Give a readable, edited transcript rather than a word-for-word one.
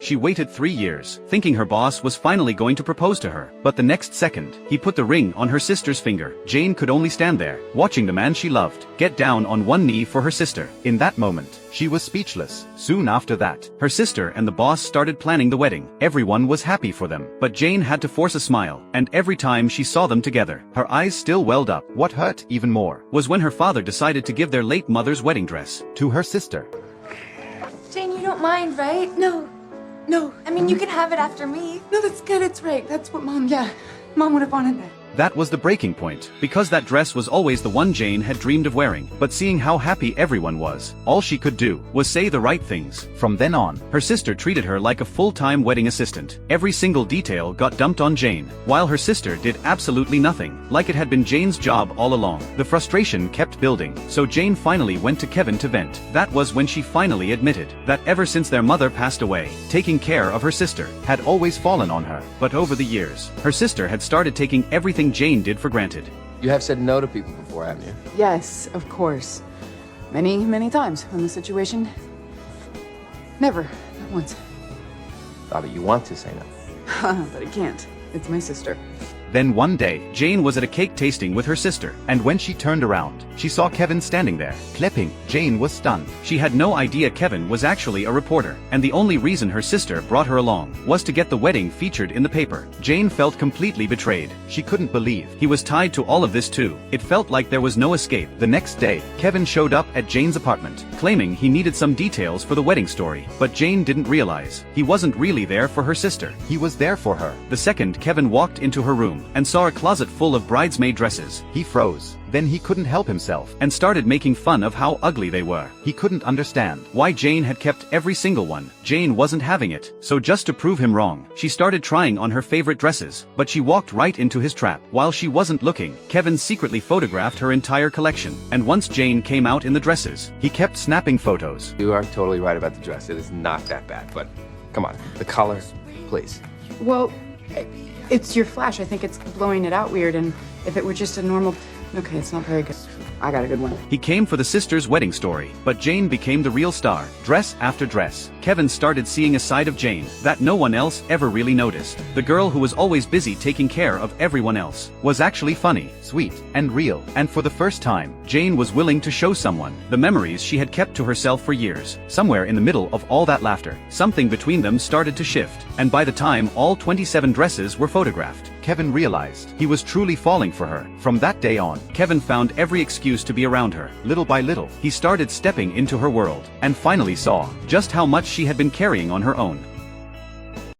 She waited 3 years, thinking her boss was finally going to propose to her. But the next second, he put the ring on her sister's finger. Jane could only stand there, watching the man she loved get down on one knee for her sister. In that moment, she was speechless. Soon after that, her sister and the boss started planning the wedding. Everyone was happy for them, but Jane had to force a smile, and every time she saw them together, her eyes still welled up. What hurt even more was when her father decided to give their late mother's wedding dress to her sister. Jane, you don't mind, right? No. I mean, you can have it after me. No, that's good. It's right. That's what Mom would have wanted that. That was the breaking point, because that dress was always the one Jane had dreamed of wearing. But seeing how happy everyone was, all she could do was say the right things. From then on, her sister treated her like a full-time wedding assistant. Every single detail got dumped on Jane, while her sister did absolutely nothing, like it had been Jane's job all along. The frustration kept building, so Jane finally went to Kevin to vent. That was when she finally admitted that ever since their mother passed away, taking care of her sister had always fallen on her. But over the years, her sister had started taking everything Jane did for granted. You have said no to people before, haven't you? Yes, of course. Many times when the situation... Never. Not once. But you want to say no. But I can't. It's my sister. Then one day, Jane was at a cake tasting with her sister, and when she turned around, she saw Kevin standing there, clapping. Jane was stunned. She had no idea Kevin was actually a reporter, and the only reason her sister brought her along was to get the wedding featured in the paper. Jane felt completely betrayed. She couldn't believe he was tied to all of this too. It felt like there was no escape. The next day, Kevin showed up at Jane's apartment, claiming he needed some details for the wedding story. But Jane didn't realize he wasn't really there for her sister. He was there for her. The second Kevin walked into her room and saw a closet full of bridesmaid dresses, he froze. Then he couldn't help himself and started making fun of how ugly they were. He couldn't understand why Jane had kept every single one. Jane wasn't having it, so just to prove him wrong, she started trying on her favorite dresses, but she walked right into his trap. While she wasn't looking, Kevin secretly photographed her entire collection, and once Jane came out in the dresses, he kept snapping photos. You are totally right about the dress. It is not that bad, but come on, the color, please. Well, it's your flash. I think it's blowing it out weird, and if it were just a normal... Okay, it's not very good. I got a good one. He came for the sisters' wedding story, but Jane became the real star. Dress after dress, Kevin started seeing a side of Jane that no one else ever really noticed. The girl who was always busy taking care of everyone else was actually funny, sweet, and real. And for the first time, Jane was willing to show someone the memories she had kept to herself for years. Somewhere in the middle of all that laughter, something between them started to shift, and by the time all 27 dresses were photographed, Kevin realized he was truly falling for her. From that day on, Kevin found every excuse to be around her. Little by little, he started stepping into her world, and finally saw just how much she had been carrying on her own.